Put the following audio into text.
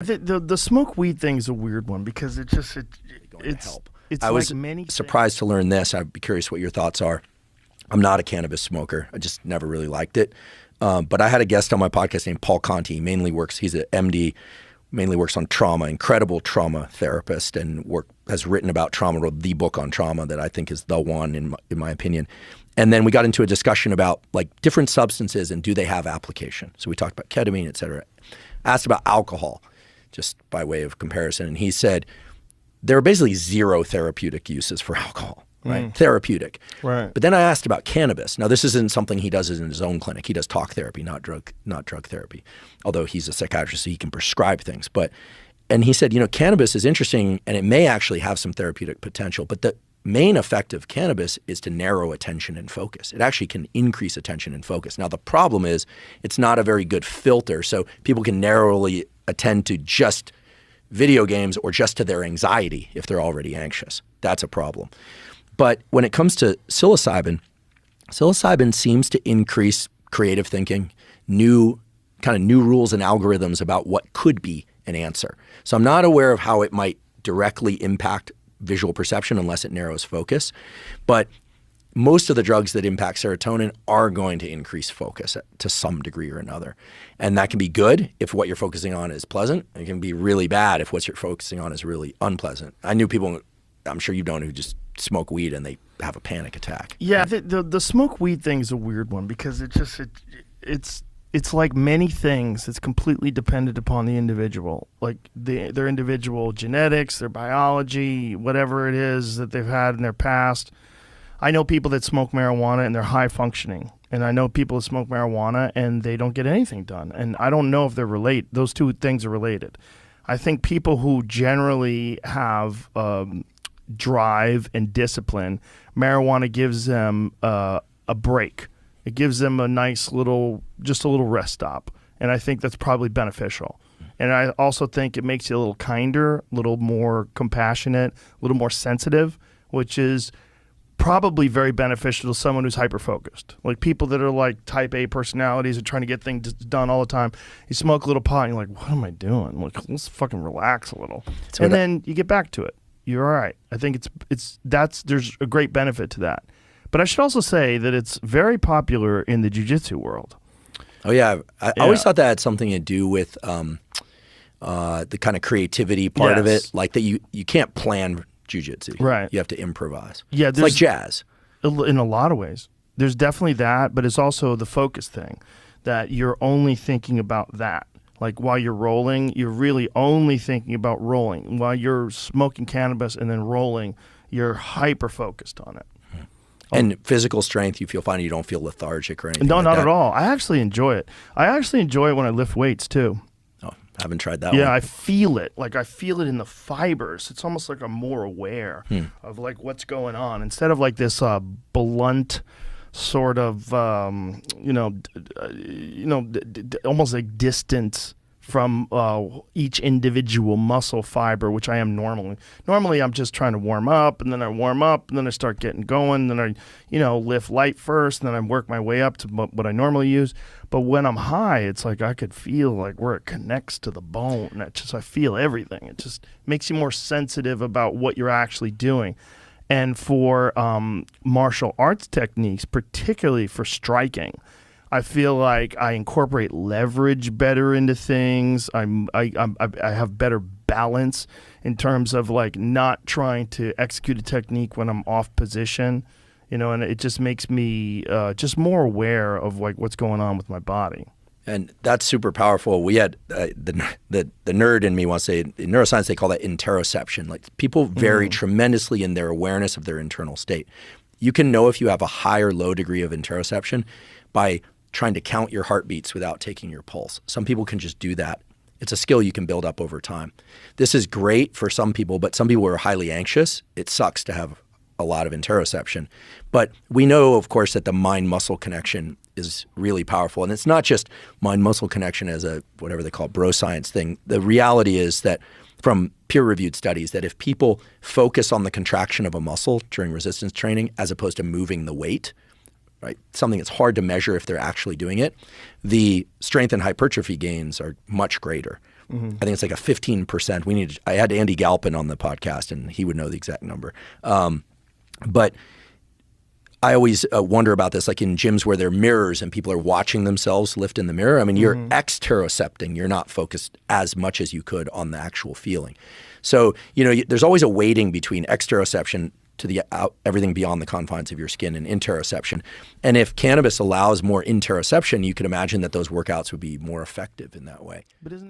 The smoke weed thing is a weird one because it's I was like many surprised to learn this. I'd be curious what your thoughts are. I'm not a cannabis smoker. I just never really liked it. But I had a guest on my podcast named Paul Conti. He's an MD, mainly works on trauma, incredible trauma therapist, and has written about trauma, wrote the book on trauma that I think is the one in my opinion. And then we got into a discussion about like different substances and do they have application. So we talked about ketamine, et cetera. Asked about alcohol, just by way of comparison. And he said, there are basically zero therapeutic uses for alcohol, right? Therapeutic. Right. But then I asked about cannabis. Now, this isn't something he does in his own clinic. He does talk therapy, not drug therapy, although he's a psychiatrist, so he can prescribe things. And he said, cannabis is interesting, and it may actually have some therapeutic potential, but the main effect of cannabis is to narrow attention and focus. It actually can increase attention and focus. Now, the problem is it's not a very good filter, so people can narrowly attend to just video games or just to their anxiety if they're already anxious. That's a problem. But when it comes to psilocybin seems to increase creative thinking, new rules and algorithms about what could be an answer. So I'm not aware of how it might directly impact visual perception unless it narrows focus. But most of the drugs that impact serotonin are going to increase focus to some degree or another. And that can be good if what you're focusing on is pleasant. It can be really bad if what you're focusing on is really unpleasant. I knew people, I'm sure you don't, who just smoke weed and they have a panic attack. Yeah, the smoke weed thing is a weird one because it's like many things. It's completely dependent upon the individual, like their individual genetics, their biology, whatever it is that they've had in their past. I know people that smoke marijuana and they're high functioning, and I know people that smoke marijuana and they don't get anything done. And I don't know if they're related. Those two things are related. I think people who generally have drive and discipline, marijuana gives them a break. It gives them a nice just a little rest stop. And I think that's probably beneficial. And I also think it makes you a little kinder, a little more compassionate, a little more sensitive, which is probably very beneficial to someone who's hyper-focused. Like people that are like type A personalities and trying to get things done all the time. You smoke a little pot and you're like, what am I doing? Like, let's fucking relax a little. And then you get back to it. You're all right. I think there's a great benefit to that. But I should also say that it's very popular in the jiu-jitsu world. Oh, yeah. I always thought that had something to do with the kind of creativity part of it. Like that you can't plan jiu-jitsu. Right. You have to improvise. Yeah, it's like jazz. In a lot of ways. There's definitely that, but it's also the focus thing, that you're only thinking about that. Like while you're rolling, you're really only thinking about rolling. While you're smoking cannabis and then rolling, you're hyper-focused on it. And physical strength, you feel fine. You don't feel lethargic or anything. No, like not that. at all. I actually enjoy it. I actually enjoy it when I lift weights too. Oh, I haven't tried that one. Yeah, I feel it. Like I feel it in the fibers. It's almost like I'm more aware of like what's going on instead of like this blunt sort of almost like distance from each individual muscle fiber, which I am normally. Normally, I'm just trying to warm up, and then I warm up, and then I start getting going, and then I, lift light first, and then I work my way up to what I normally use. But when I'm high, it's like I could feel like where it connects to the bone. I feel everything. It just makes you more sensitive about what you're actually doing. And for martial arts techniques, particularly for striking, I feel like I incorporate leverage better into things. I have better balance in terms of like not trying to execute a technique when I'm off position, and it just makes me just more aware of like what's going on with my body. And that's super powerful. We had the nerd in me wants to say, in neuroscience, they call that interoception. Like people vary tremendously in their awareness of their internal state. You can know if you have a high or low degree of interoception by trying to count your heartbeats without taking your pulse. Some people can just do that. It's a skill you can build up over time. This is great for some people, but some people are highly anxious. It sucks to have a lot of interoception. But we know, of course, that the mind-muscle connection is really powerful. And it's not just mind-muscle connection as a whatever they call bro science thing. The reality is that from peer-reviewed studies that if people focus on the contraction of a muscle during resistance training as opposed to moving the weight, right, something that's hard to measure if they're actually doing it, the strength and hypertrophy gains are much greater. I think it's like a 15%. I had Andy Galpin on the podcast, and he would know the exact number. But I always wonder about this, like in gyms where there are mirrors and people are watching themselves lift in the mirror. I mean, you're exterocepting. You're not focused as much as you could on the actual feeling. So, there's always a weighting between exteroception to the everything beyond the confines of your skin and interoception. And if cannabis allows more interoception, you can imagine that those workouts would be more effective in that way. But isn't it